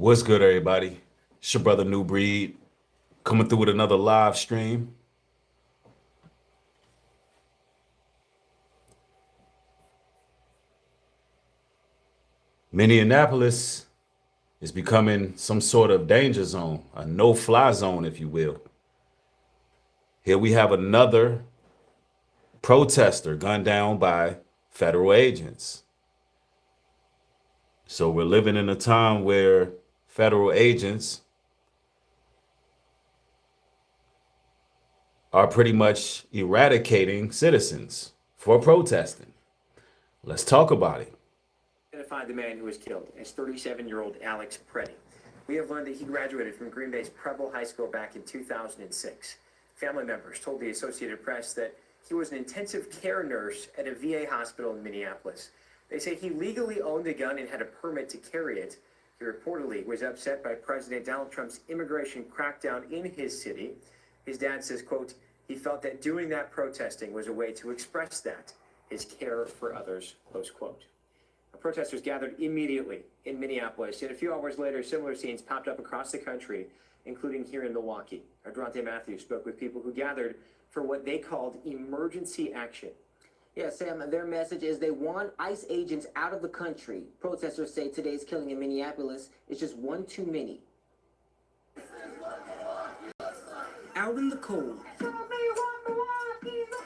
What's good, everybody? It's your brother Nubreed coming through with another live stream. Minneapolis is becoming some sort of danger zone, a no-fly zone, if you will. Here we have another protester gunned down by federal agents. So we're living in a time where federal agents are pretty much eradicating citizens for protesting. Let's talk about it. Identified the man who was killed as 37-year-old Alex Preddy. We have learned that he graduated from Green Bay's Preble High School back in 2006. Family members told the Associated Press that he was an intensive care nurse at a VA hospital in Minneapolis. They say he legally owned a gun and had a permit to carry it. He reportedly was upset by President Donald Trump's immigration crackdown in his city. His dad says, quote, he felt that doing that protesting was a way to express that, his care for others, close quote. Protesters gathered immediately in Minneapolis, and a few hours later, similar scenes popped up across the country, including here in Milwaukee. Our Durante Matthews spoke with people who gathered for what they called emergency action. Yeah, Sam, their message is they want ICE agents out of the country. Protesters say today's killing in Minneapolis is just one too many. Out in the cold,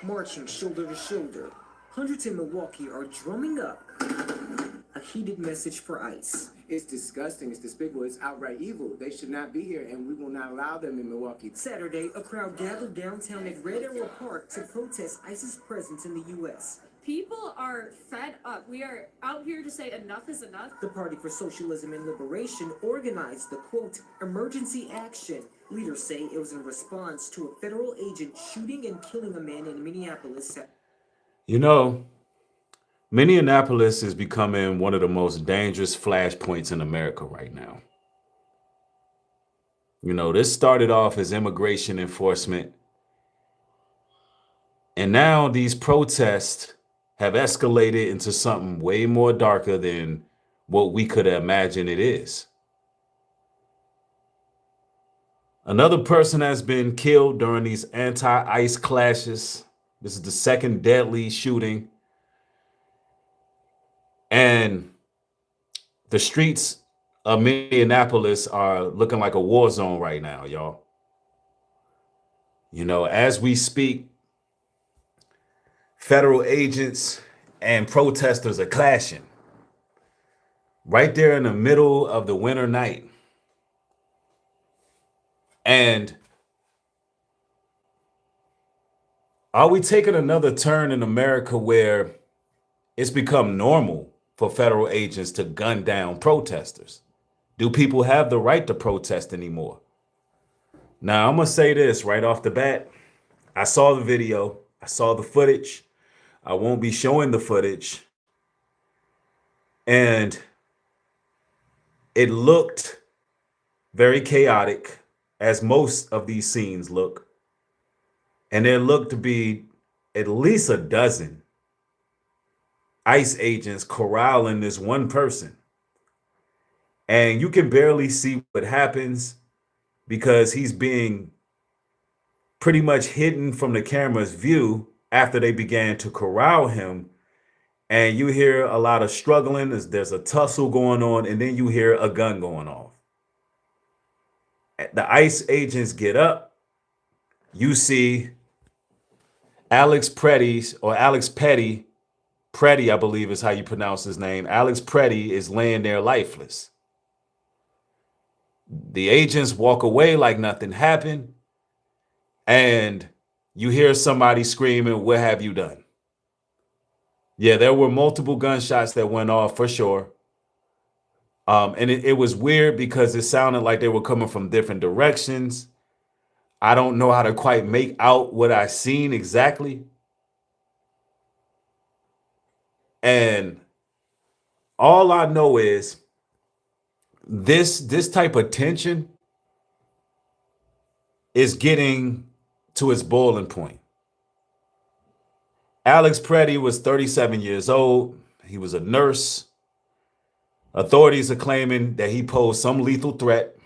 marching shoulder to shoulder, hundreds in Milwaukee are drumming up a heated message for ICE. It's disgusting, it's despicable, it's outright evil. They should not be here, and we will not allow them in Milwaukee. Saturday, a crowd gathered downtown at Red Arrow Park to protest ICE's presence in the U.S. People are fed up. We are out here to say enough is enough. The Party for Socialism and Liberation organized the, quote, emergency action. Leaders say it was in response to a federal agent shooting and killing a man in Minneapolis. You know, Minneapolis is becoming one of the most dangerous flashpoints in America right now. You know, this started off as immigration enforcement, and now these protests have escalated into something way more darker than what we could imagine it is. Another person has been killed during these anti-ICE clashes. This is the second deadly shooting. And the streets of Minneapolis are looking like a war zone right now, y'all. You know, as we speak, federal agents and protesters are clashing right there in the middle of the winter night. And are we taking another turn in America where it's become normal for federal agents to gun down protesters? Do people have the right to protest anymore? Now, I'm going to say this right off the bat. I saw the video. I saw the footage. I won't be showing the footage. And it looked very chaotic, as most of these scenes look. And there looked to be at least a dozen ICE agents corralling this one person. And you can barely see what happens because he's being pretty much hidden from the camera's view after they began to corral him. And you hear a lot of struggling, there's a tussle going on, and then you hear a gun going off. The ICE agents get up. You see Alex Petty, I believe is how you pronounce his name. Alex Preddy is laying there lifeless. The agents walk away like nothing happened. And you hear somebody screaming, "What have you done?" Yeah, there were multiple gunshots that went off for sure. And it was weird because it sounded like they were coming from different directions. I don't know how to quite make out what I seen exactly. And all I know is this type of tension is getting to its boiling point. Alex Preddy was 37 years old. He was a nurse. Authorities are claiming that he posed some lethal threat.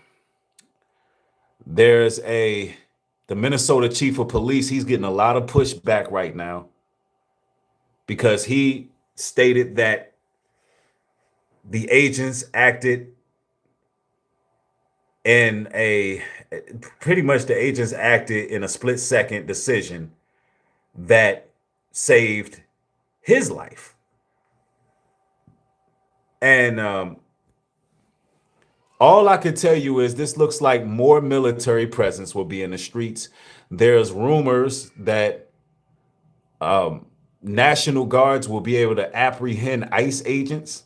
The Minnesota chief of police, he's getting a lot of pushback right now because he stated that the agents acted in a split-second decision that saved his life. And all I can tell you is this looks like more military presence will be in the streets. There's rumors that National Guards will be able to apprehend ICE agents.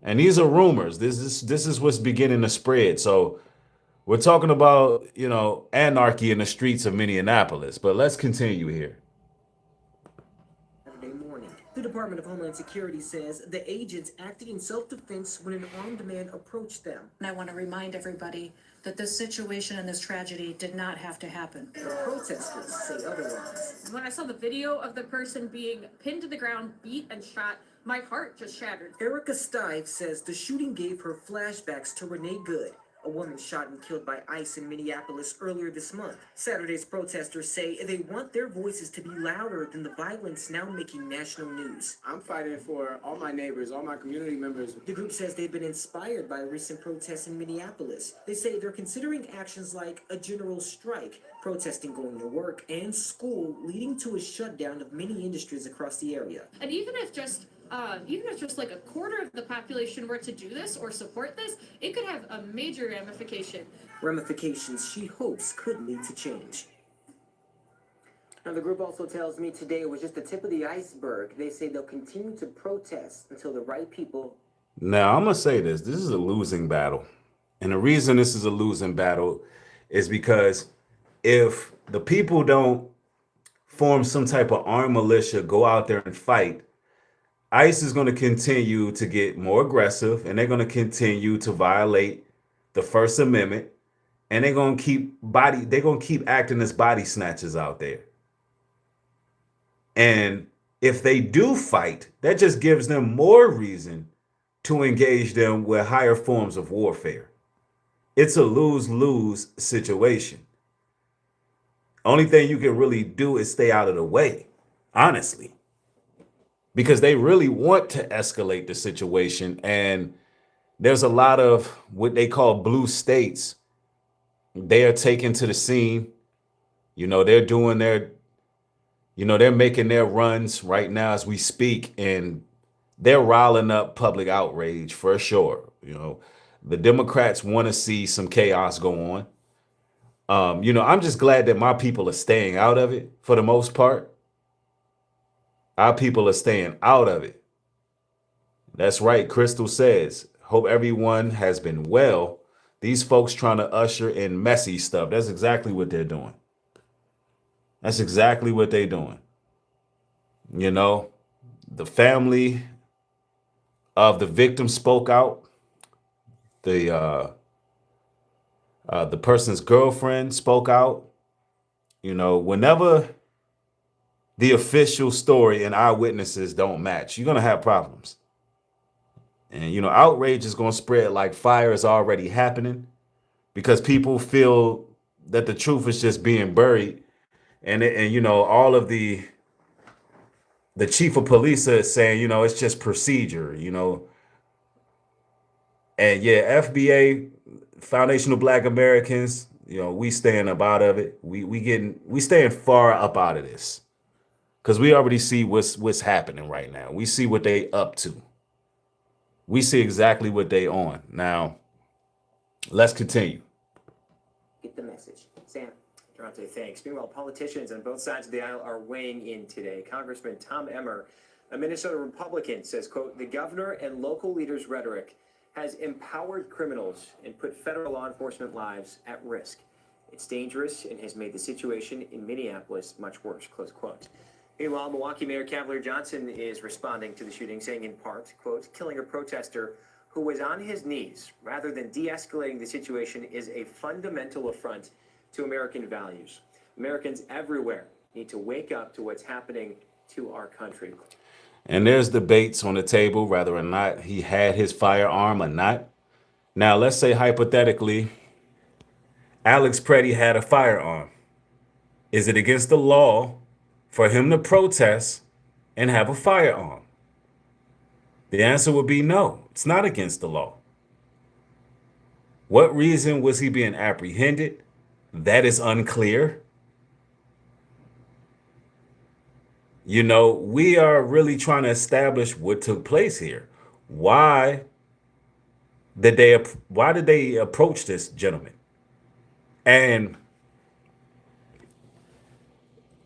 And these are rumors. This is what's beginning to spread. So we're talking about, anarchy in the streets of Minneapolis. But let's continue here. Saturday morning. The Department of Homeland Security says the agents acted in self-defense when an armed man approached them. And I want to remind everybody that this situation and this tragedy did not have to happen. The protesters say otherwise. When I saw the video of the person being pinned to the ground, beat and shot, my heart just shattered. Erica Stive says the shooting gave her flashbacks to Renee Good, a woman shot and killed by ICE in Minneapolis earlier this month. Saturday's protesters say they want their voices to be louder than the violence now making national news. I'm fighting for all my neighbors, all my community members. The group says they've been inspired by recent protests in Minneapolis. They say they're considering actions like a general strike, protesting going to work and school, leading to a shutdown of many industries across the area. And even if just like a quarter of the population were to do this or support this, it could have a major ramification. Ramifications she hopes could lead to change. Now, the group also tells me today it was just the tip of the iceberg. They say they'll continue to protest until the right people. Now, I'm going to say this. This is a losing battle. And the reason this is a losing battle is because if the people don't form some type of armed militia, go out there and fight, ICE is going to continue to get more aggressive, and they're going to continue to violate the First Amendment, and they're going to keep acting as body snatchers out there. And if they do fight, that just gives them more reason to engage them with higher forms of warfare. It's a lose-lose situation. Only thing you can really do is stay out of the way, honestly, because they really want to escalate the situation. And there's a lot of what they call blue states. They are taken to the scene. They're doing they're making their runs right now as we speak, and they're riling up public outrage for sure. The Democrats want to see some chaos go on. I'm just glad that my people are staying out of it for the most part. Our people are staying out of it. That's right. Crystal says, hope everyone has been well. These folks trying to usher in messy stuff. That's exactly what they're doing. That's exactly what they're doing. The family of the victim spoke out. The person's girlfriend spoke out. Whenever the official story and eyewitnesses don't match, you're going to have problems. And, outrage is going to spread like fire is already happening because people feel that the truth is just being buried. And all of the chief of police is saying, it's just procedure, And yeah, FBA, Foundation of Black Americans, we staying up out of it. We staying far up out of this. Because we already see what's happening right now. We see what they up to. We see exactly what they on. Now, let's continue. Get the message. Sam. Durante, thanks. Meanwhile, politicians on both sides of the aisle are weighing in today. Congressman Tom Emmer, a Minnesota Republican, says, quote, the governor and local leaders' rhetoric has empowered criminals and put federal law enforcement lives at risk. It's dangerous and has made the situation in Minneapolis much worse, close quote. Meanwhile, Milwaukee Mayor Cavalier Johnson is responding to the shooting, saying in part, quote, killing a protester who was on his knees rather than de-escalating the situation is a fundamental affront to American values. Americans everywhere need to wake up to what's happening to our country. And there's debates on the table whether or not he had his firearm or not. Now, let's say hypothetically, Alex Preddy had a firearm. Is it against the law for him to protest and have a firearm? The answer would be no, it's not against the law. What reason was he being apprehended? That is unclear. You know, we are really trying to establish what took place here. Why did they approach this gentleman? And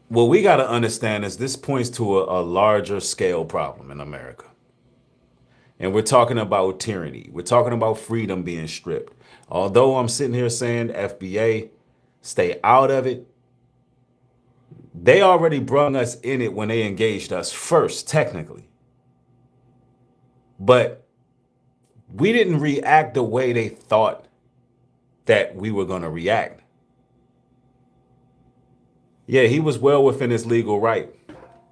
what we got to understand is this points to a larger scale problem in America. And we're talking about tyranny. We're talking about freedom being stripped. Although I'm sitting here saying FBA, stay out of it. They already brung us in it when they engaged us first, technically. But we didn't react the way they thought that we were going to react. Yeah, he was well within his legal right.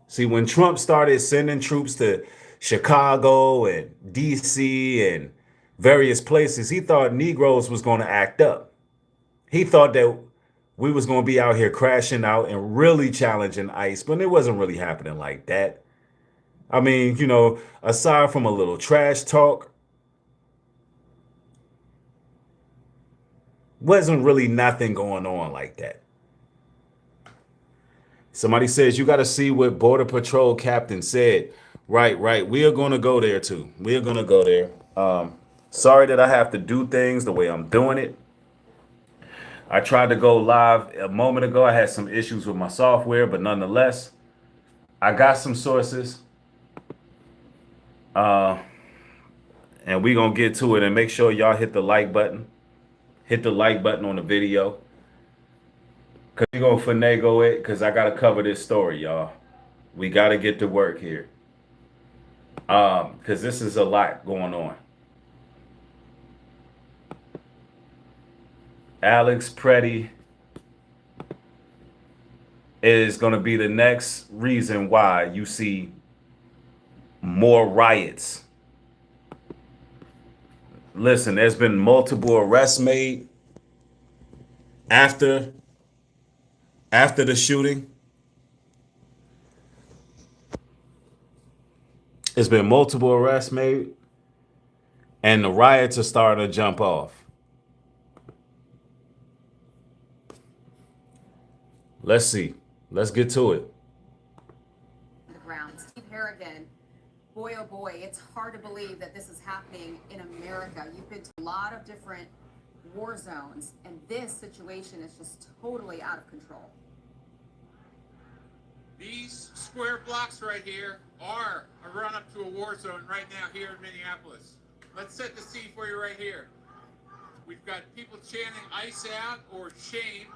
See, when Trump started sending troops to Chicago and DC and various places, he thought Negroes was going to act up. He thought that we was going to be out here crashing out and really challenging ICE, but it wasn't really happening like that. I mean, you know, aside from a little trash talk, wasn't really nothing going on like that. Somebody says you got to see what Border Patrol captain said. Right. We are going to go there too. We are going to go there. Sorry that I have to do things the way I'm doing it. I tried to go live a moment ago. I had some issues with my software, but nonetheless, I got some sources. And we're going to get to it, and make sure y'all hit the like button. Hit the like button on the video. Because we're going to finagle it, because I got to cover this story, y'all. We got to get to work here. Because this is a lot going on. Alex Preddy is going to be the next reason why you see more riots. Listen, there's been multiple arrests made after the shooting. There's been multiple arrests made, and the riots are starting to jump off. Let's see. Let's get to it. The ground. Steve Harrigan, boy oh boy, it's hard to believe that this is happening in America. You've been to a lot of different war zones, and this situation is just totally out of control. These square blocks right here are a run-up to a war zone right now here in Minneapolis. Let's set the scene for you right here. We've got people chanting ICE out or shame.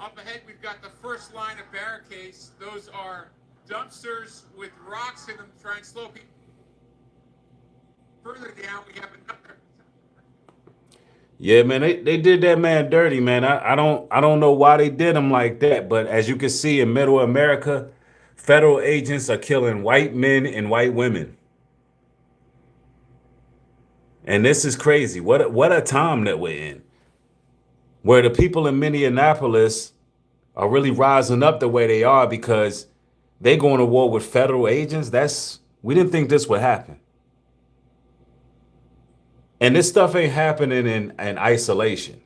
Up ahead, we've got the first line of barricades. Those are dumpsters with rocks in them to try and slow people. Further down, we have another. Yeah, man, they did that man dirty, man. I don't know why they did him like that, but as you can see in Middle America, federal agents are killing white men and white women. And this is crazy. What a time that we're in, where the people in Minneapolis are really rising up the way they are because they going to war with federal agents. We didn't think this would happen. And this stuff ain't happening in isolation.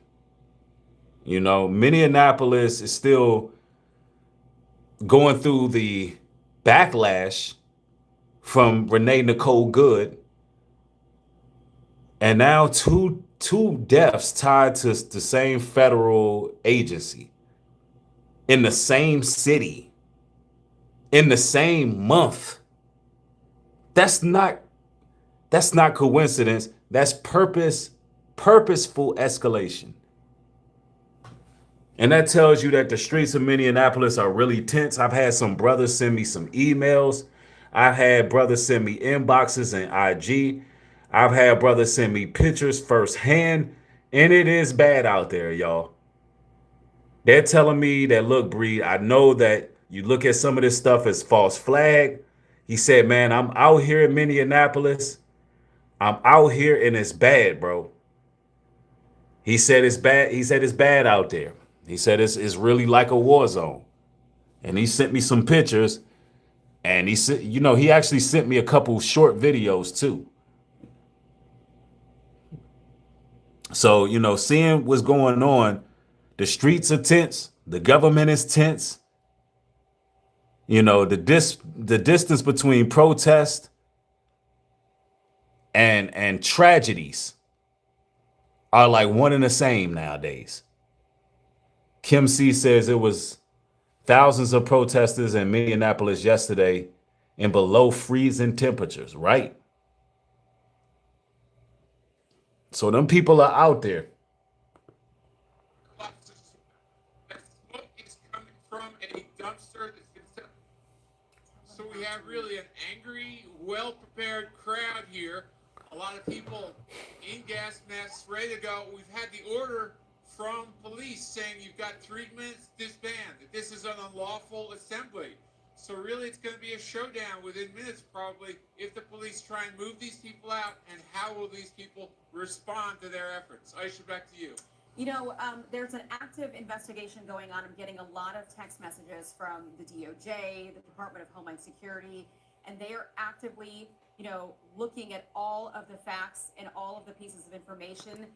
You know, Minneapolis is still going through the backlash from Renee Nicole Good. And now two deaths tied to the same federal agency in the same city in the same month. That's not coincidence. That's purposeful escalation. And that tells you that the streets of Minneapolis are really tense. I've had some brothers send me some emails. I've had brothers send me inboxes and IG. I've had brothers send me pictures firsthand. And it is bad out there, y'all. They're telling me that, look, Breed, I know that you look at some of this stuff as false flag. He said, man, I'm out here in Minneapolis. I'm out here and it's bad, bro. He said it's bad. He said it's bad out there. He said it's really like a war zone. And he sent me some pictures. And he said, you know, he actually sent me a couple short videos too. So, you know, seeing what's going on, the streets are tense, the government is tense. You know, the distance between protest and tragedies are like one and the same nowadays. Kim C says it was thousands of protesters in Minneapolis yesterday in below freezing temperatures, right? So them people are out there. That smoke is coming from a dumpster that's been set. So we have really an angry, well-prepared crowd here. A lot of people in gas masks, ready to go. We've had the order from police saying you've got 3 minutes to disband, that this is an unlawful assembly. So really it's going to be a showdown within minutes probably if the police try and move these people out, and how will these people respond to their efforts? Aisha, back to you. You know, there's an active investigation going on. I'm getting a lot of text messages from the DOJ, the Department of Homeland Security, and they are actively, you know, looking at all of the facts and all of the pieces of information.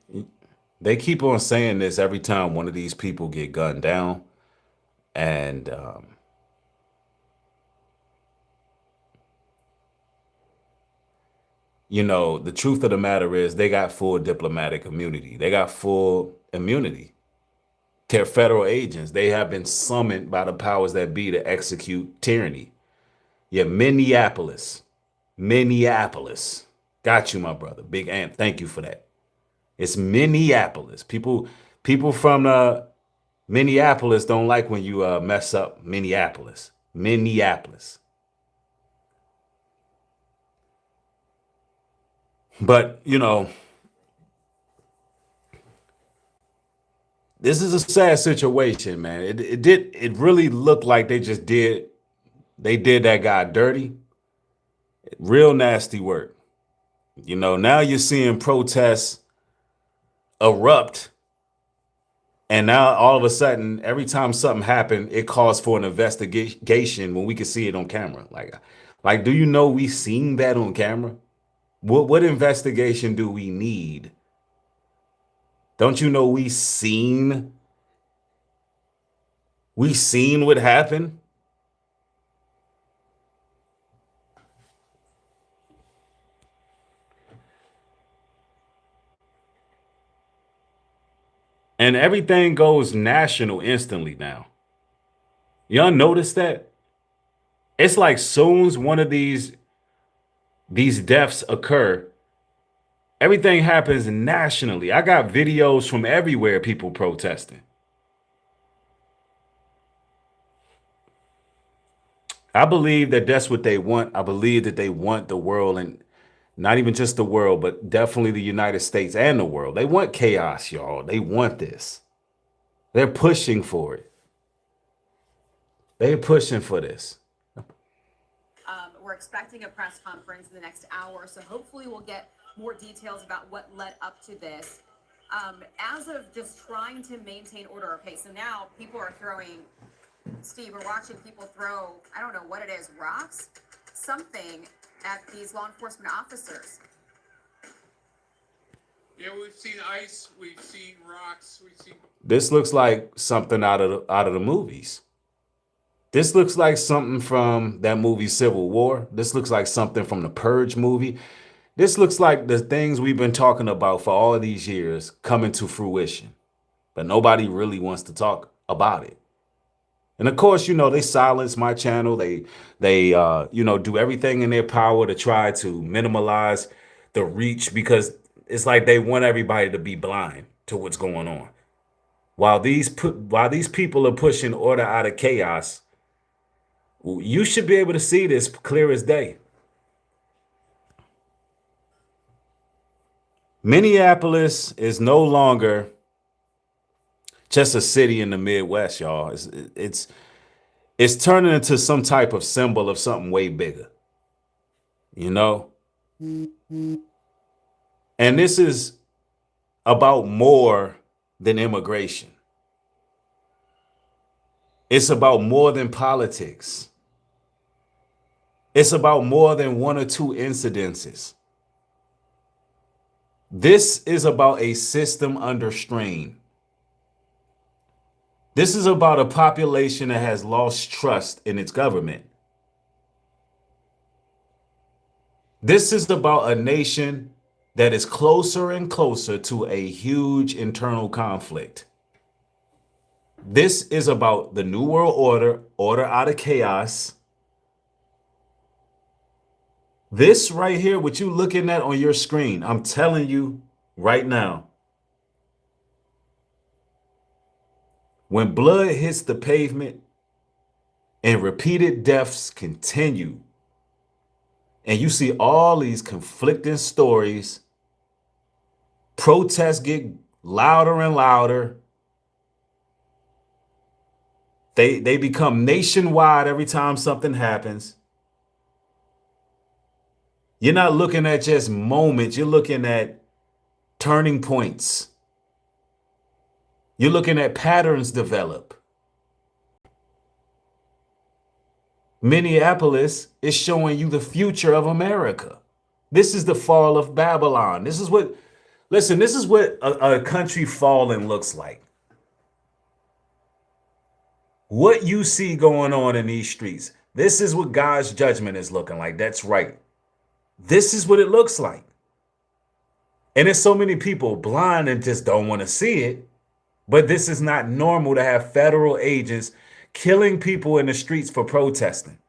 They keep on saying this every time one of these people get gunned down. And you know, the truth of the matter is they got full diplomatic immunity. They got full immunity. They're federal agents. They have been summoned by the powers that be to execute tyranny. Yeah, Minneapolis. Minneapolis. Got you, my brother. Big Ant. Thank you for that. It's Minneapolis. People from Minneapolis don't like when you mess up Minneapolis. Minneapolis. But, you know, this is a sad situation, man. It really looked like they did that guy dirty. Real nasty work. You know, now you're seeing protests erupt. And now all of a sudden, every time something happened, it calls for an investigation when we can see it on camera. Like, do you know we seen that on camera? What investigation do we need? Don't you know we seen what happened? And everything goes national instantly now. Y'all notice that? It's like soon as one of these deaths occur, everything happens nationally. I got videos from everywhere, people protesting. I believe that that's what they want. I believe that they want the world, and not even just the world, but definitely the United States and the world. They want chaos, y'all. They want this. They're pushing for it. They're pushing for this. We're expecting a press conference in the next hour, so hopefully we'll get more details about what led up to this. As of just trying to maintain order, okay, so now people are throwing, Steve, we're watching people throw, I don't know what it is, rocks, something at these law enforcement officers. Yeah, we've seen ice, we've seen rocks, we've seen. This looks like something out of the movies. This looks like something from that movie Civil War. This looks like something from the Purge movie. This looks like the things we've been talking about for all of these years coming to fruition. But nobody really wants to talk about it. And of course, you know, they silence my channel. They you know, do everything in their power to try to minimize the reach, because it's like they want everybody to be blind to what's going on. While these people are pushing order out of chaos, you should be able to see this clear as day. Minneapolis is no longer just a city in the Midwest, y'all. It's turning into some type of symbol of something way bigger. you know? And this is about more than immigration. It's about more than politics. It's about more than one or two incidences. This is about a system under strain. This is about a population that has lost trust in its government. This is about a nation that is closer and closer to a huge internal conflict. This is about the New World Order, order out of chaos. This right here, what you looking at on your screen, I'm telling you right now, when blood hits the pavement and repeated deaths continue, and you see all these conflicting stories, protests get louder and louder. They become nationwide every time something happens. You're not looking at just moments, you're looking at turning points. You're looking at patterns develop. Minneapolis is showing you the future of America. This is the fall of Babylon. This is what, listen, this is what a country falling looks like. What you see going on in these streets, this is what God's judgment is looking like. That's right. This is what it looks like. And there's so many people blind and just don't want to see it. But this is not normal to have federal agents killing people in the streets for protesting.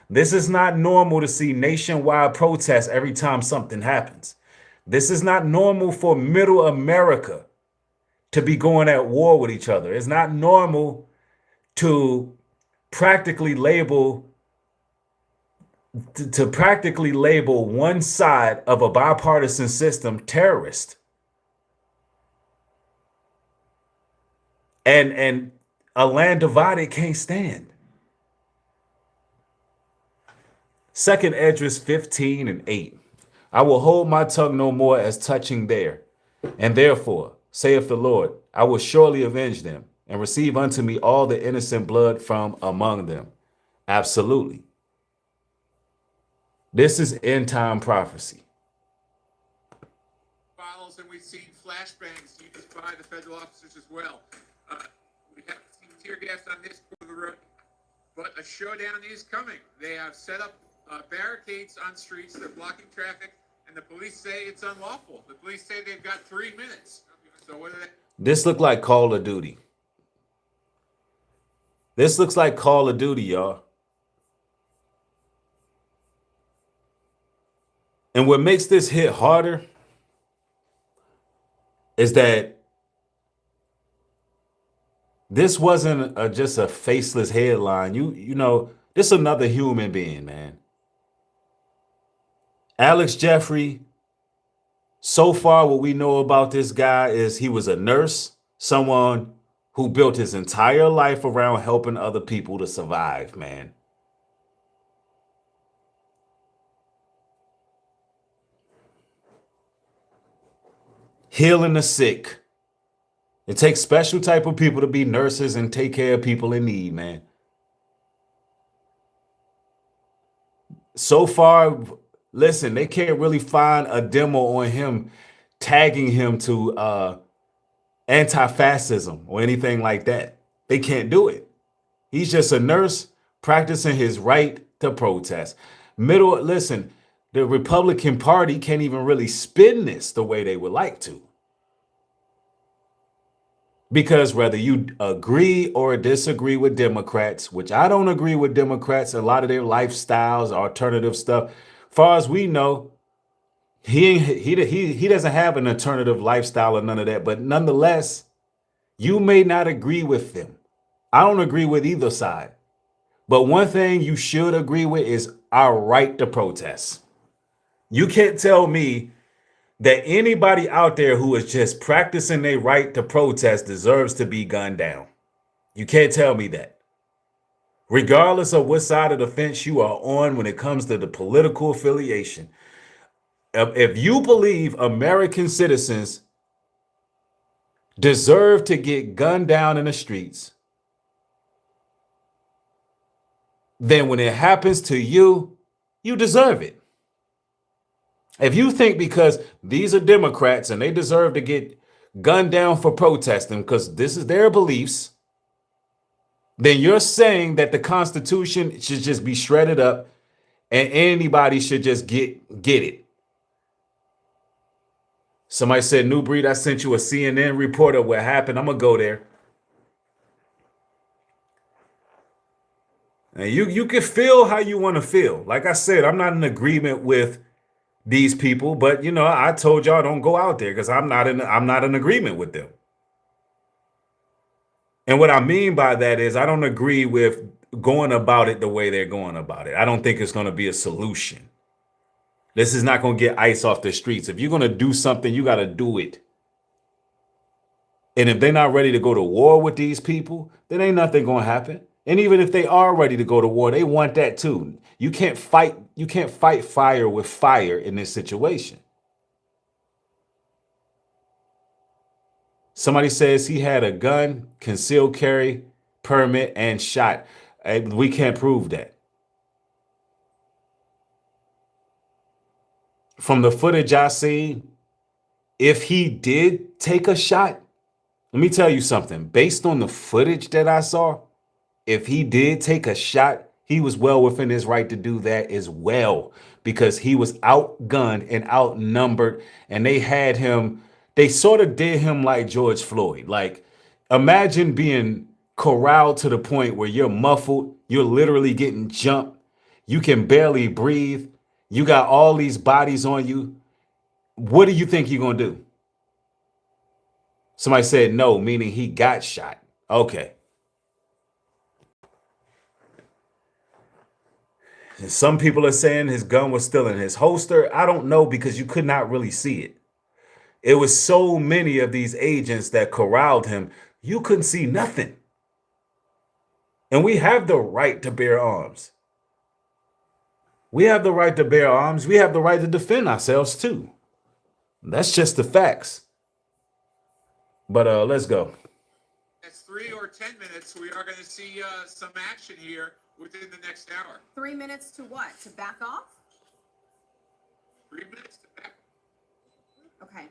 This is not normal to see nationwide protests every time something happens. This is not normal for middle America to be going at war with each other. It's not normal to practically label one side of a bipartisan system terrorist. And a land divided can't stand. 2nd Esdras 15:8. I will hold my tongue no more as touching there. And therefore, saith the Lord, I will surely avenge them and receive unto me all the innocent blood from among them. Absolutely. This is end time prophecy. Follows, and we've seen flashbangs used by the federal officers as well. We haven't seen tear gas on this part of the road, but a showdown is coming. They have set up barricades on streets. They're blocking traffic, and the police say it's unlawful. The police say they've got 3 minutes. So what are they? This look like Call of Duty. This looks like Call of Duty, y'all. And what makes this hit harder is that this wasn't just a faceless headline. You know, this is another human being, man. Alex Jeffrey, so far what we know about this guy is he was a nurse, someone who built his entire life around helping other people to survive, man. Healing the sick. It takes special type of people to be nurses and take care of people in need, man. So far, listen, they can't really find a demo on him tagging him to anti-fascism or anything like that. They can't do it. He's just a nurse practicing his right to protest. Listen, the Republican Party can't even really spin this the way they would like to. Because whether you agree or disagree with Democrats, which I don't agree with Democrats, a lot of their lifestyles, alternative stuff, far as we know, he doesn't have an alternative lifestyle or none of that. But nonetheless, you may not agree with them. I don't agree with either side. But one thing you should agree with is our right to protest. You can't tell me that anybody out there who is just practicing their right to protest deserves to be gunned down. You can't tell me that. regardless of what side of the fence you are on when it comes to the political affiliation. If you believe American citizens deserve to get gunned down in the streets, then when it happens to you, you deserve it. If you think because these are Democrats and they deserve to get gunned down for protesting because this is their beliefs, then you're saying that the Constitution should just be shredded up and anybody should just get it. Somebody said, Nubreed, I sent you a CNN report of what happened. I'm going to go there. And you can feel how you want to feel. Like I said, I'm not in agreement with these people, but you know, I told y'all don't go out there because I'm not in agreement with them. And what I mean by that is I don't agree with going about it the way they're going about it. I don't think it's going to be a solution. This is not going to get ICE off the streets. If you're going to do something, you got to do it. And if they're not ready to go to war with these people, then ain't nothing going to happen. And even if they are ready to go to war, they want that too. You can't fight fire with fire in this situation. Somebody says he had a gun, concealed carry permit, and shot. We can't prove that. From the footage I seen, if he did take a shot, let me tell you something. Based on the footage that I saw, if he did take a shot, he was well within his right to do that as well, because he was outgunned and outnumbered, and they had him. They sort of did him like George Floyd. Like, imagine being corralled to the point where you're muffled, you're literally getting jumped, you can barely breathe, you got all these bodies on you. What do you think you're going to do? Somebody said no, meaning he got shot. Okay. And some people are saying his gun was still in his holster. I don't know, because you could not really see it. It was so many of these agents that corralled him, you couldn't see nothing. And we have the right to bear arms. We have the right to bear arms. We have the right to defend ourselves too. That's just the facts. But let's go. Next 3 or 10 minutes, we are going to see some action here within the next hour. 3 minutes to what? To back off? 3 minutes to back. Okay.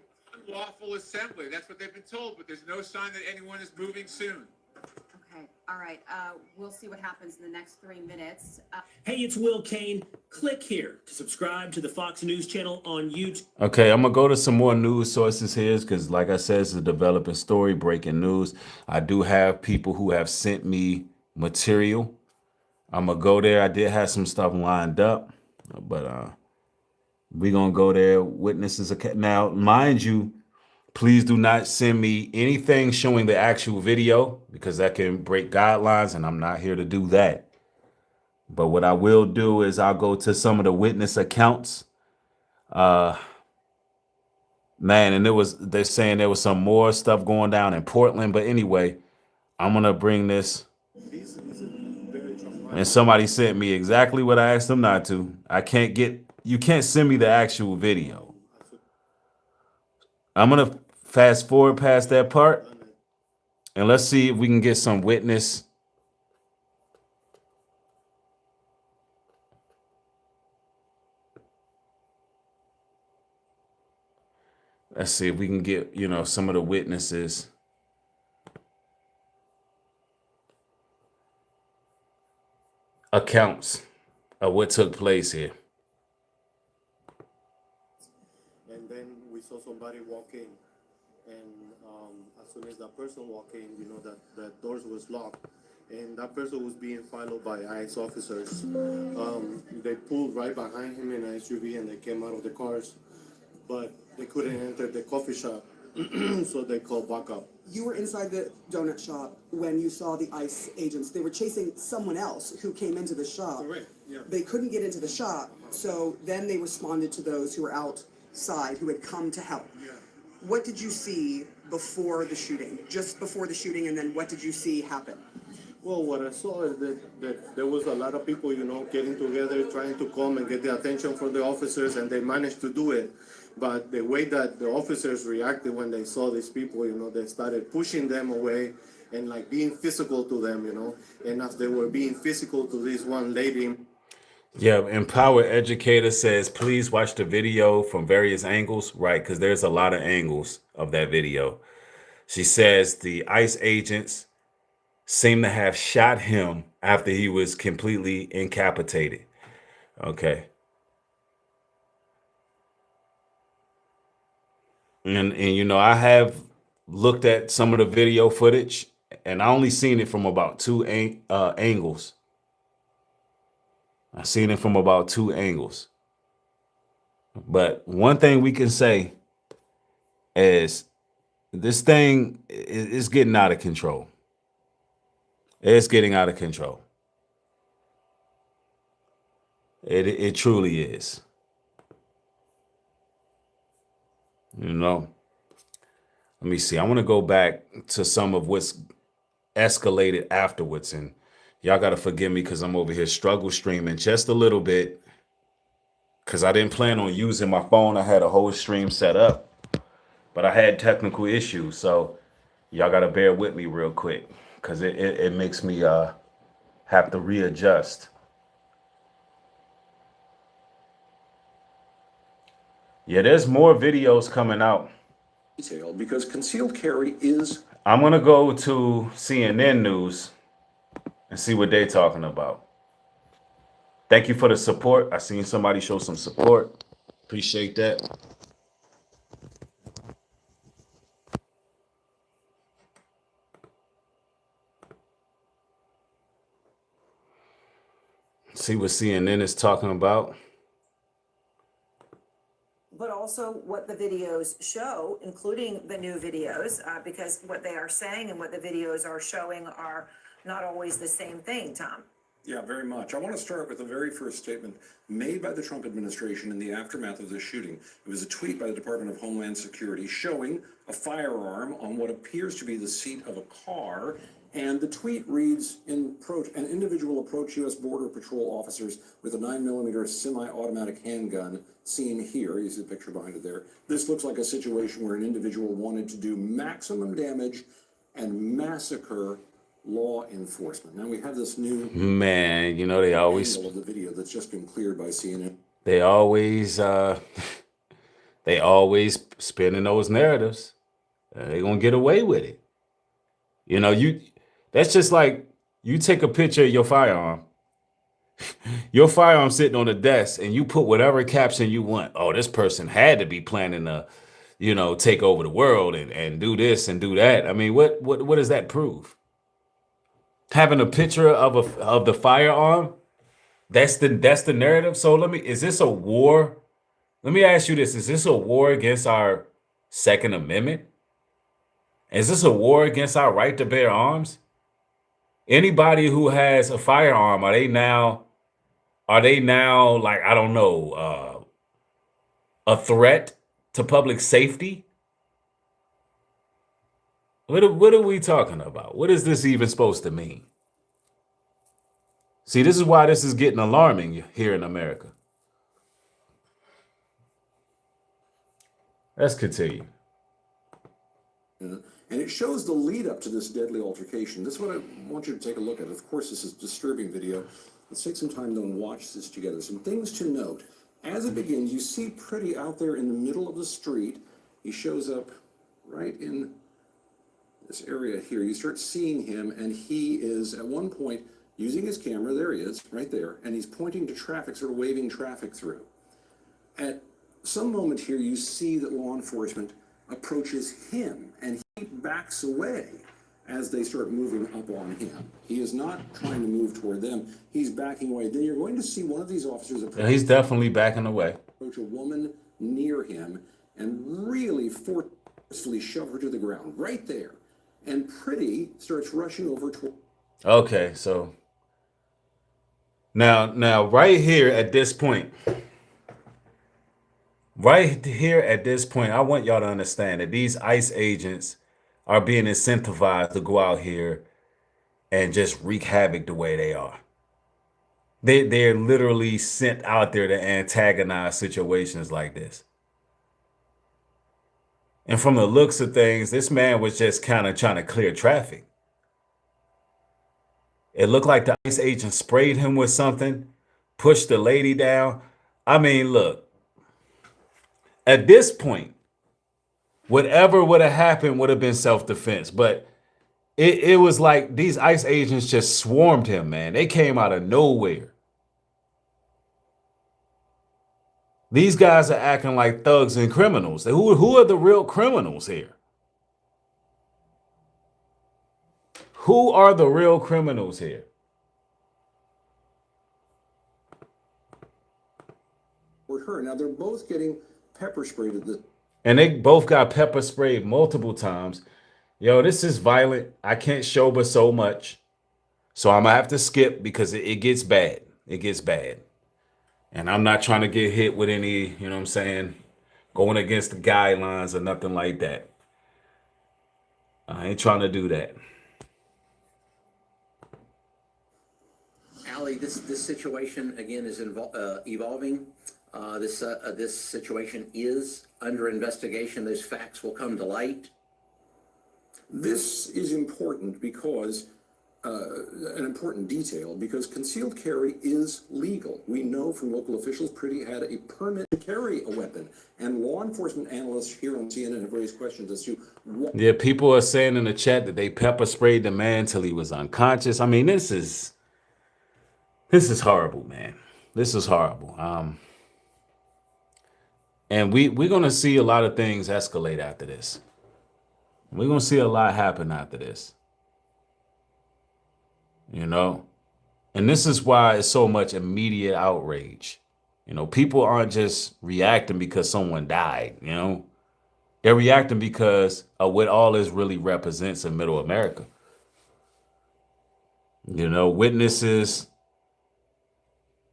Unlawful assembly. That's what they've been told, but there's no sign that anyone is moving soon. Okay. All right. We'll see what happens in the next 3 minutes. Hey, it's Will Kane. Click here to subscribe to the Fox News channel on YouTube. Okay, I'm going to go to some more news sources here because, like I said, it's a developing story, breaking news. I do have people who have sent me material. I'm going to go there. I did have some stuff lined up, but we're going to go there. Witnesses. Now, mind you, please do not send me anything showing the actual video because that can break guidelines, and I'm not here to do that. But what I will do is I'll go to some of the witness accounts. Man, and they're saying there was some more stuff going down in Portland. But anyway, I'm going to bring this. And somebody sent me exactly what I asked them not to. You can't send me the actual video. I'm going to fast forward past that part. And let's see if we can get some witness. Let's see if we can get, some of the witnesses. Accounts of what took place here. And then we saw somebody walk in, and as soon as that person walked in, that the doors was locked, and that person was being followed by ICE officers. They pulled right behind him in an SUV, and they came out of the cars, but they couldn't enter the coffee shop, so they called backup. You were inside the donut shop when you saw the ICE agents. They were chasing someone else who came into the shop. Correct, yeah. They couldn't get into the shop, so then they responded to those who were outside who had come to help. Yeah. What did you see before the shooting? Just before the shooting, and then what did you see happen? Well, what I saw is that there was a lot of people, you know, getting together, trying to come and get the attention from the officers, and they managed to do it. But the way that the officers reacted when they saw these people, you know, they started pushing them away and like being physical to them, you know. And as they were being physical to this one lady. Yeah, Empower Educator says, please watch the video from various angles. Right, because there's a lot of angles of that video. She says the ICE agents seem to have shot him after he was completely incapacitated. Okay. And you know, I have looked at some of the video footage, and I only seen it from about two angles. I've seen it from about two angles. But one thing we can say is this thing is getting out of control. It's getting out of control. It truly is. You know, let me see. I want to go back to some of what's escalated afterwards. And y'all got to forgive me because I'm over here struggle streaming just a little bit because I didn't plan on using my phone. I had a whole stream set up, but I had technical issues. So y'all got to bear with me real quick because it makes me have to readjust. Yeah, there's more videos coming out. Because concealed carry is. I'm going to go to CNN News and see what they're talking about. Thank you for the support. I seen somebody show some support. Appreciate that. See what CNN is talking about. But also what the videos show, including the new videos, because what they are saying and what the videos are showing are not always the same thing, Tom. Yeah, very much. I want to start with the very first statement made by the Trump administration in the aftermath of this shooting. It was a tweet by the Department of Homeland Security showing a firearm on what appears to be the seat of a car. And the tweet reads, an individual approached U.S. Border Patrol officers with a 9mm semi-automatic handgun, seen here. You see the picture behind it there. This looks like a situation where an individual wanted to do maximum damage and massacre law enforcement. Now we have this new man, you know, they always angle of the video that's just been cleared by CNN. They always spinning those narratives. They're gonna get away with it. You know, that's just like you take a picture of your firearm sitting on the desk, and you put whatever caption you want. Oh, this person had to be planning to, you know, take over the world and do this and do that. I mean, what does that prove? Having a picture of the firearm, that's the narrative. So is this a war? Let me ask you this: is this a war against our Second Amendment? Is this a war against our right to bear arms? Anybody who has a firearm, are they now like, I don't know, a threat to public safety? What are we talking about? What is this even supposed to mean? See, this is why this is getting alarming here in America. Let's continue. And it shows the lead up to this deadly altercation. This is what I want you to take a look at. Of course, this is a disturbing video. Let's take some time to watch this together. Some things to note. As it begins, you see Pretty out there in the middle of the street. He shows up right in this area here. You start seeing him, and he is at one point using his camera. There he is, right there. And he's pointing to traffic, sort of waving traffic through. At some moment here, you see that law enforcement approaches him, and he backs away as they start moving up on him. He is not trying to move toward them. He's backing away. Then you're going to see one of these officers approach. Yeah, he's definitely backing away. Approach a woman near him and really forcefully shove her to the ground right there. And Pretty starts rushing over toward. Okay, so now right here at this point, I want y'all to understand that these ICE agents are being incentivized to go out here and just wreak havoc the way they are. They're literally sent out there to antagonize situations like this. And from the looks of things, this man was just kind of trying to clear traffic. It looked like the ICE agent sprayed him with something, pushed the lady down. I mean, look, at this point, whatever would have happened would have been self-defense. But it was like these ICE agents just swarmed him, man. They came out of nowhere. These guys are acting like thugs and criminals. Who are the real criminals here? Who are the real criminals here? With her. Now they're both getting pepper sprayed at the. And they both got pepper sprayed multiple times. Yo, this is violent. I can't show but so much. So I'm gonna have to skip because it gets bad. It gets bad. And I'm not trying to get hit with any, you know what I'm saying, going against the guidelines or nothing like that. I ain't trying to do that. Allie, this situation again is evolving. This situation is under investigation. Those facts will come to light. This is important because an important detail, because concealed carry is legal. We know from local officials Pretty had a permit to carry a weapon, and law enforcement analysts here on CNN have raised questions as to what. Yeah, people are saying in the chat that they pepper sprayed the man till he was unconscious. I mean, this is horrible, man. This is horrible. And we're gonna see a lot of things escalate after this. We're gonna see a lot happen after this. You know, and this is why it's so much immediate outrage. You know, people aren't just reacting because someone died, you know, they're reacting because of what all this really represents in middle America. You know, witnesses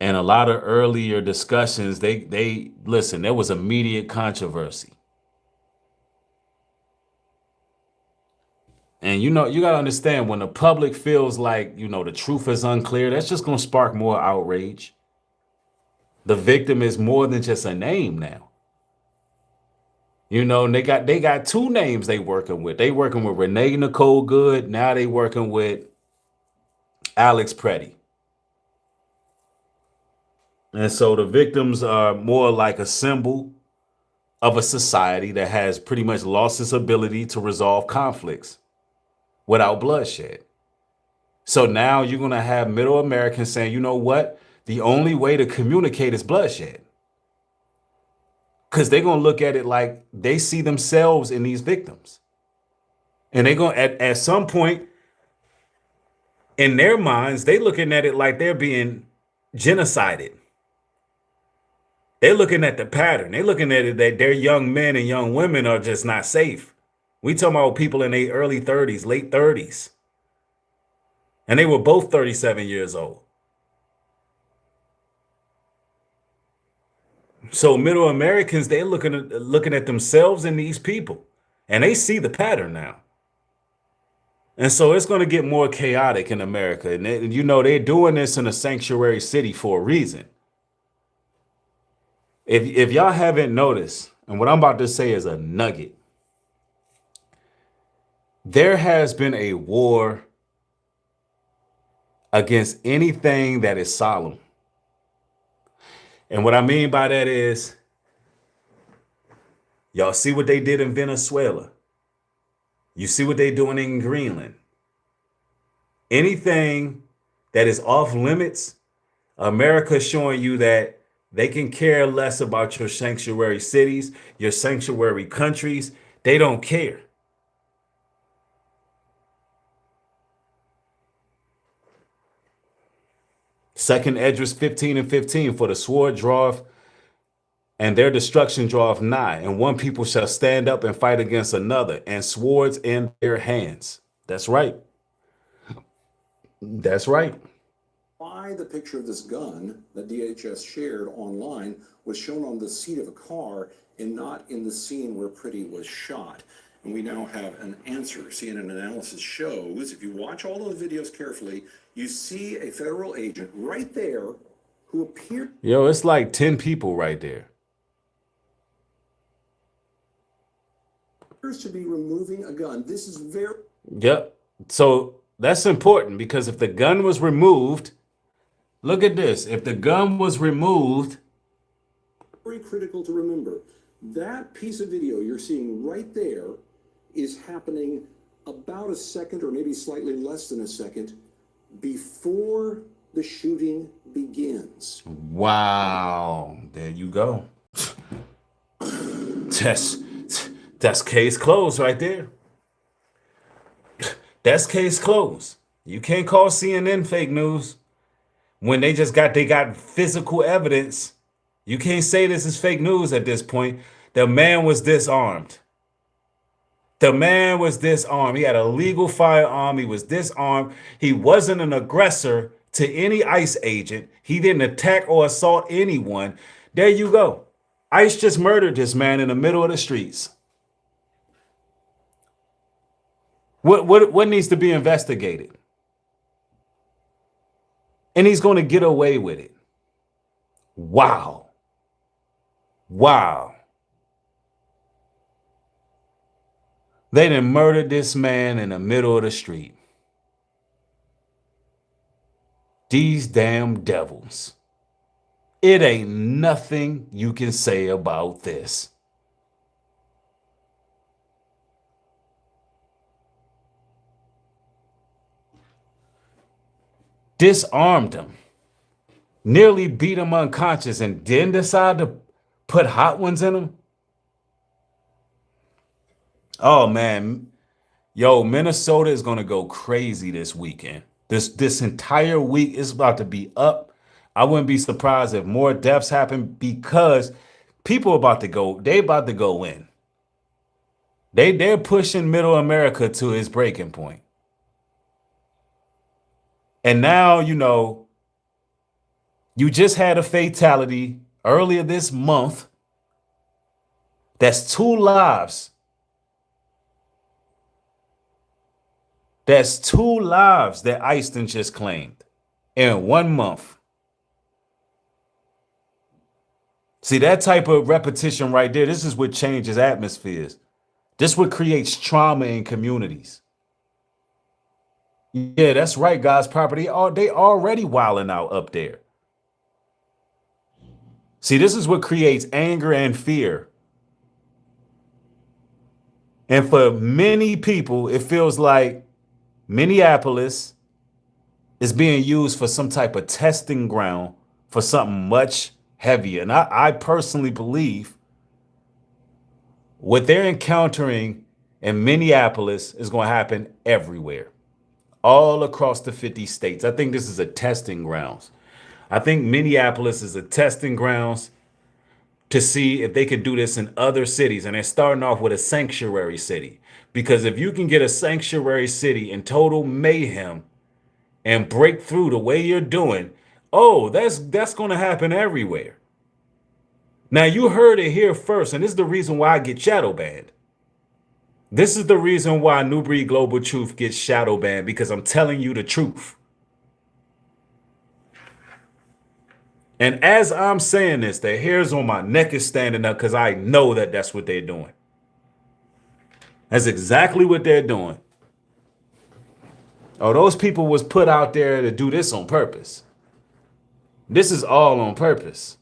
and a lot of earlier discussions, they listen, there was immediate controversy. And, you know, you got to understand when the public feels like, you know, the truth is unclear, that's just going to spark more outrage. The victim is more than just a name now. You know, and they got two names they working with. They working with Renee Nicole Good. Now they working with Alex Pretty. And so the victims are more like a symbol of a society that has pretty much lost its ability to resolve conflicts without bloodshed. So now you're going to have middle Americans saying, you know what? The only way to communicate is bloodshed. Because they're going to look at it like they see themselves in these victims. And they're going to, at some point in their minds, they're looking at it like they're being genocided. They're looking at the pattern. They're looking at it that their young men and young women are just not safe. We talking about people in their early 30s, late 30s. And they were both 37 years old. So middle Americans, they're looking at themselves and these people. And they see the pattern now. And so it's going to get more chaotic in America. And you know, they're doing this in a sanctuary city for a reason. If y'all haven't noticed, and what I'm about to say is a nugget, there has been a war against anything that is solemn. And what I mean by that is, y'all see what they did in Venezuela. You see what they're doing in Greenland. Anything that is off limits, America is showing you that they can care less about your sanctuary cities, your sanctuary countries. They don't care. Second Esdras 15 and 15, for the sword draweth and their destruction draweth nigh, and one people shall stand up and fight against another, and swords in their hands. That's right. That's right. Why the picture of this gun that DHS shared online was shown on the seat of a car and not in the scene where Pretty was shot. And we now have an answer. CNN analysis shows, if you watch all those videos carefully, you see a federal agent right there who appeared. Yo, it's like 10 people right there. To be removing a gun. This is very. Yep. So that's important because if the gun was removed, look at this. If the gun was removed, Very critical to remember. That piece of video you're seeing right there is happening about a second or maybe slightly less than a second before the shooting begins. wow, there you go. That's case closed right there. That's case closed. You can't call CNN fake news when they got physical evidence. You can't say this is fake news at this point. The man was disarmed. The man was disarmed. He had a legal firearm. He was disarmed. He wasn't an aggressor to any ICE agent. He didn't attack or assault anyone. There you go. ICE just murdered this man in the middle of the streets. What needs to be investigated? And he's going to get away with it. Wow. Wow. They done murdered this man in the middle of the street. These damn devils. It ain't nothing you can say about this. Disarmed him, nearly beat him unconscious, and then decide to put hot ones in him. Oh man, yo, Minnesota is gonna go crazy this weekend. This entire week is about to be up. I wouldn't be surprised if more deaths happen because people are about to go. They about to go in. They're pushing Middle America to its breaking point. And now, you know, you just had a fatality earlier this month. That's 2 lives. That's 2 lives that ICE just claimed in 1 month. See, that type of repetition right there, this is what changes atmospheres. This is what creates trauma in communities. Yeah, that's right, guys. Property, they already wilding out up there. See, this is what creates anger and fear. And for many people, it feels like Minneapolis is being used for some type of testing ground for something much heavier. And I personally believe what they're encountering in Minneapolis is going to happen everywhere. All across the 50 states. I think this is a testing grounds. I think Minneapolis is a testing grounds to see if they can do this in other cities. And they're starting off with a sanctuary city. Because if you can get a sanctuary city in total mayhem and break through the way you're doing, oh, that's going to happen everywhere. Now, you heard it here first, and this is the reason why I get shadow banned. This is the reason why Nubreed Global Truth gets shadow banned, because I'm telling you the truth. And as I'm saying this, the hairs on my neck is standing up because I know that that's what they're doing. That's exactly what they're doing. Oh, those people was put out there to do this on purpose. This is all on purpose.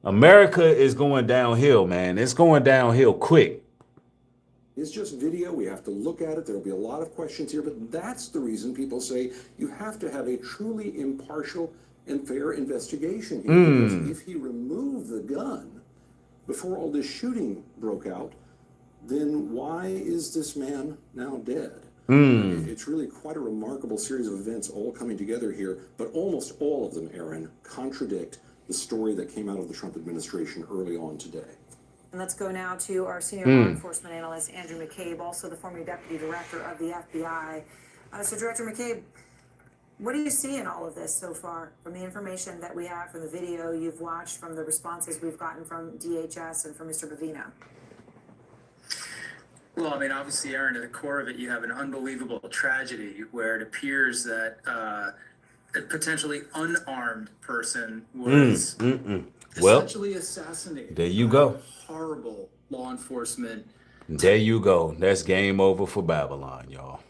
America is going downhill, man. It's going downhill quick. It's just video. We have to look at it. There'll be a lot of questions here, but that's the reason people say you have to have a truly impartial and fair investigation here. Because if he removed the gun before all this shooting broke out, then why is this man now dead? It's really quite a remarkable series of events all coming together here, but almost all of them, Aaron, contradict the story that came out of the Trump administration early on today. And let's go now to our senior law enforcement analyst, Andrew McCabe, also the former deputy director of the FBI. So Director McCabe, what do you see in all of this so far from the information that we have, from the video you've watched, from the responses we've gotten from DHS and from Mr. Bavino? Well, I mean, obviously, Aaron, at the core of it, you have an unbelievable tragedy where it appears that a potentially unarmed person was Well, essentially assassinated. there you go. Horrible law enforcement. There you go. That's game over for Babylon, y'all.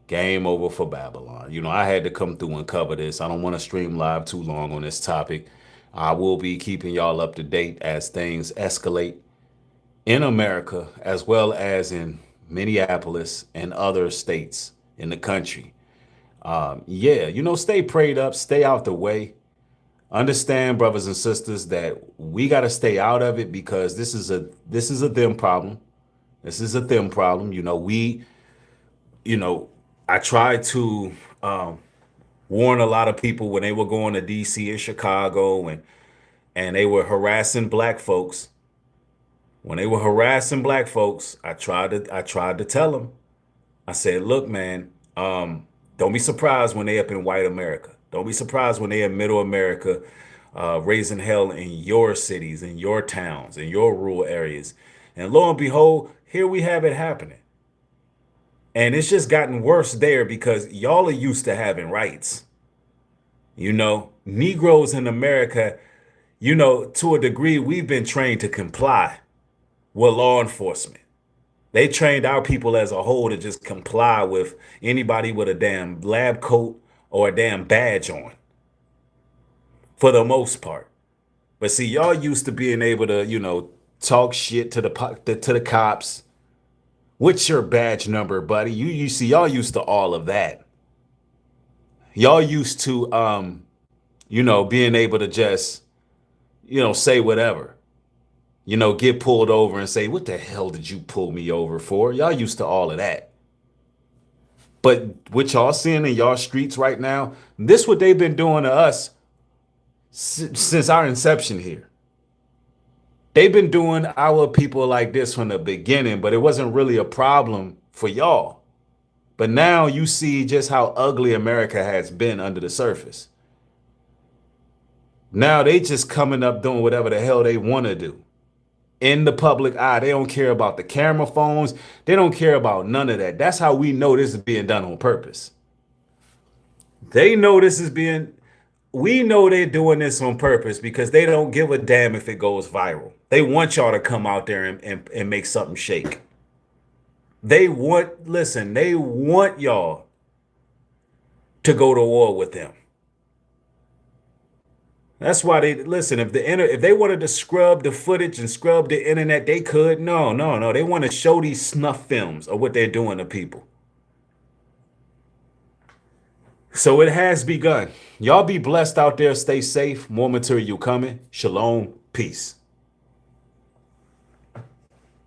Game over for Babylon. You know, I had to come through and cover this. I don't want to stream live too long on this topic. I will be keeping y'all up to date as things escalate in America, as well as in Minneapolis and other states in the country. Yeah, you know, stay prayed up, stay out the way. Understand, brothers and sisters, that we got to stay out of it because this is a them problem. This is a them problem. I tried to warn a lot of people when they were going to DC and Chicago and they were harassing black folks. When they were harassing black folks, I tried to tell them. I said, look, man, don't be surprised when they up in white America. Don't be surprised when they in middle America, raising hell in your cities, in your towns, in your rural areas. And lo and behold, here we have it happening. And it's just gotten worse there because y'all are used to having rights. You know, Negroes in America, you know, to a degree, we've been trained to comply with law enforcement. They trained our people as a whole to just comply with anybody with a damn lab coat or a damn badge on, for the most part. But see, y'all used to being able to, you know, talk shit to the cops. What's your badge number, buddy? You see, y'all used to all of that. Y'all used to, you know, being able to just, you know, say whatever. You know, get pulled over and say, what the hell did you pull me over for? Y'all used to all of that. But what y'all seeing in y'all streets right now, this what they've been doing to us since our inception here. They've been doing our people like this from the beginning, but it wasn't really a problem for y'all. But now you see just how ugly America has been under the surface. Now they just coming up doing whatever the hell they want to do. In the public eye, they don't care about the camera phones. They don't care about none of that. That's how we know this is being done on purpose. They know this is being, we know they're doing this on purpose because they don't give a damn if it goes viral. They want y'all to come out there and make something shake. They want y'all to go to war with them. That's why if they wanted to scrub the footage and scrub the internet, they could. No. They want to show these snuff films of what they're doing to people. So it has begun. Y'all be blessed out there. Stay safe. More material coming. Shalom. Peace.